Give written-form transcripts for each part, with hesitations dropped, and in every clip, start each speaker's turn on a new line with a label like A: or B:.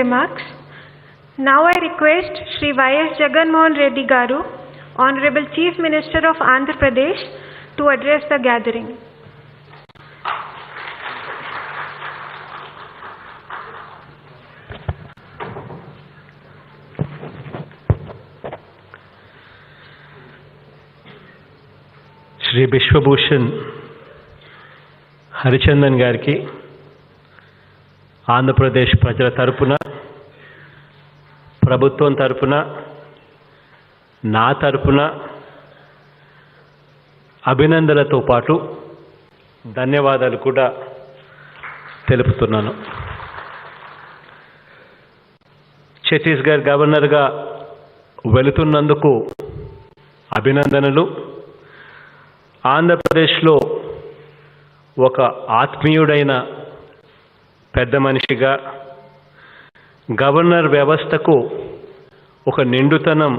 A: remarks. Now I request Shri Y.S. Jagannath Reddy Garu, Honorable Chief Minister of Andhra Pradesh, to address the gathering.
B: Shri Biswabhusan Harichandan గారికి ఆంధ్రప్రదేశ్ ప్రజల తరపున, ప్రభుత్వం తరపున, నా తరపున అభినందనలతో పాటు ధన్యవాదాలు కూడా తెలుపుతున్నాను. ఛత్తీస్గఢ్ గవర్నర్గా వెళుతున్నందుకు అభినందనలు. ఆంధ్రప్రదేశ్లో ఒక ఆత్మీయుడైన పెద్ద మనిషిగా గవర్నర్ వ్యవస్థకు ఒక నిండుతనం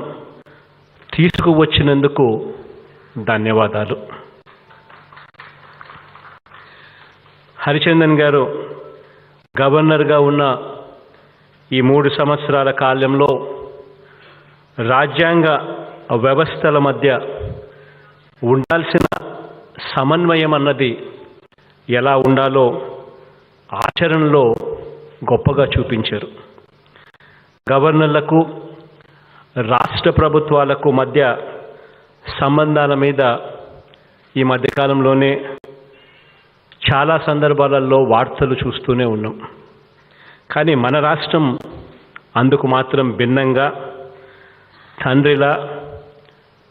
B: తీసుకువచ్చినందుకు ధన్యవాదాలు. హరిచందన్ గారు గవర్నర్గా ఉన్న ఈ 3 సంవత్సరాల కాలంలో రాజ్యాంగ వ్యవస్థల మధ్య ఉండాల్సిన సమన్వయం అన్నది ఎలా ఉండాలో ఆచరణలో గొప్పగా చూపించారు. గవర్నర్లకు, రాష్ట్ర ప్రభుత్వాలకు మధ్య సంబంధాల మీద ఈ మధ్యకాలంలోనే చాలా సందర్భాలలో వార్తలు చూస్తూనే ఉన్నాం. కానీ మన రాష్ట్రం అందుకు మాత్రం భిన్నంగా తండ్రిలా,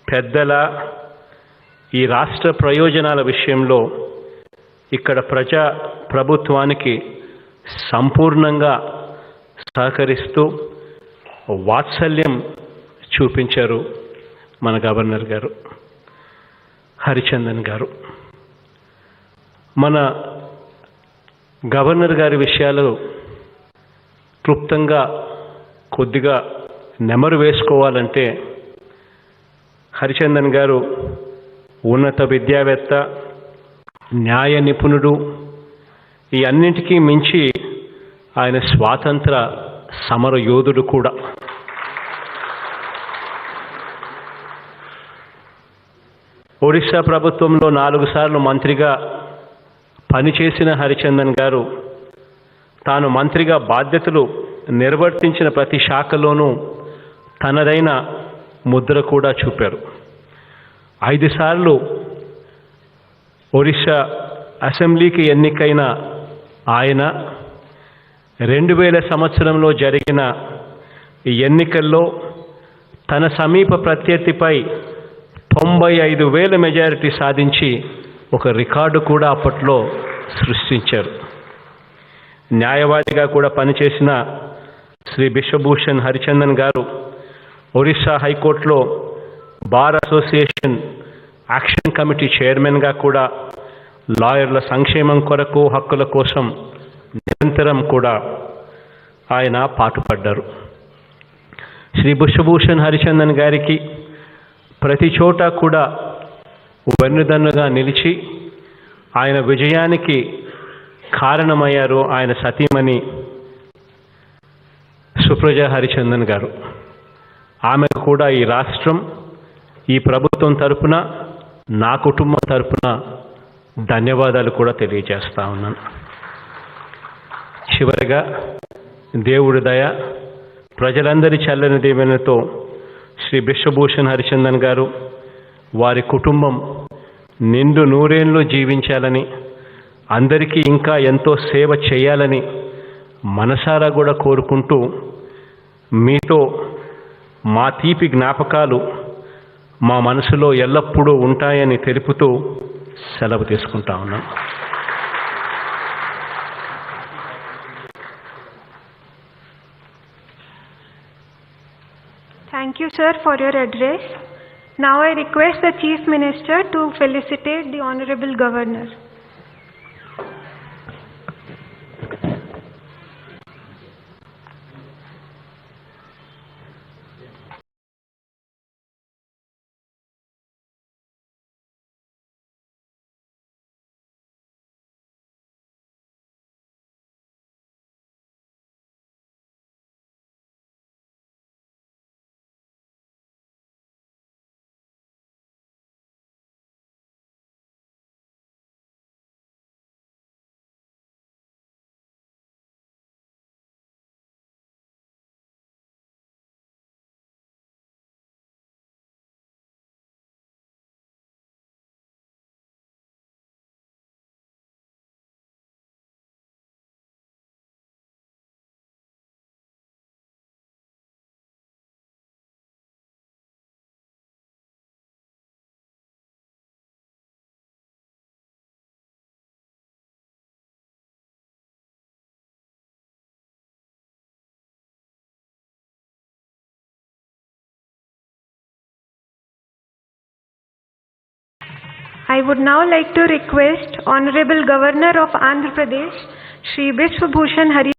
B: పెద్దలా ఈ రాష్ట్ర ప్రయోజనాల విషయంలో ఇక్కడ ప్రజా ప్రభుత్వానికి సంపూర్ణంగా సహకరిస్తూ వాత్సల్యం చూపించారు మన గవర్నర్ గారు హరిచందన్ గారు. మన గవర్నర్ గారి విషయాలు క్లుప్తంగా కొద్దిగా నెమరు వేసుకోవాలంటే, హరిచందన్ గారు ఉన్నత విద్యావేత్త, న్యాయ నిపుణుడు, ఈ అన్నింటికీ మించి ఆయన స్వాతంత్ర సమర యోధుడు కూడా. ఒడిశా ప్రభుత్వంలో 4 సార్లు మంత్రిగా పనిచేసిన హరిచందన్ గారు తాను మంత్రిగా బాధ్యతలు నిర్వర్తించిన ప్రతి శాఖలోనూ తనదైన ముద్ర కూడా చూపారు. 5 సార్లు ఒడిశా అసెంబ్లీకి ఎన్నికైన ఆయన 2000 సంవత్సరంలో జరిగిన ఎన్నికల్లో తన సమీప ప్రత్యర్థిపై 95,000 మెజారిటీ సాధించి ఒక రికార్డు కూడా అప్పట్లో సృష్టించారు. న్యాయవాదిగా కూడా పనిచేసిన శ్రీ బిశ్వభూషణ్ హరిచందన్ గారు ఒడిశా హైకోర్టులో బార్ అసోసియేషన్ యాక్షన్ కమిటీ చైర్మన్గా కూడా లాయర్ల సంక్షేమం కొరకు, హక్కుల కోసం నిరంతరం కూడా ఆయన పాటుపడ్డారు. శ్రీ బిశ్వభూషణ్ హరిచందన్ గారికి ప్రతి చోట కూడా వెన్నుదన్నుగా నిలిచి ఆయన విజయానికి కారణమయ్యారు ఆయన సతీమణి సుప్రజ హరిచందన్ గారు. ఆమెకు కూడా ఈ రాష్ట్రం, ఈ ప్రభుత్వం తరపున, నా కుటుంబం తరపున ధన్యవాదాలు కూడా తెలియజేస్తా ఉన్నాను. చివరిగా దేవుడి దయ, ప్రజలందరి చల్లని దీవెనతో శ్రీ బిశ్వభూషణ్ హరిచందన్ గారు, వారి కుటుంబం నిండు నూరేళ్లు జీవించాలని, అందరికీ ఇంకా ఎంతో సేవ చేయాలని మనసారా కూడా కోరుకుంటూ, మీతో మా తీపి జ్ఞాపకాలు మా మనసులో ఎల్లప్పుడూ ఉంటాయని తెలుపుతూ సెలవు తీసుకుంటా ఉన్నాం.
A: Thank you, sir, for your address. Now I request the Chief Minister to felicitate the Honorable Governor. I would now like to request Honorable Governor of Andhra Pradesh, Shri Vishwabhushan Hari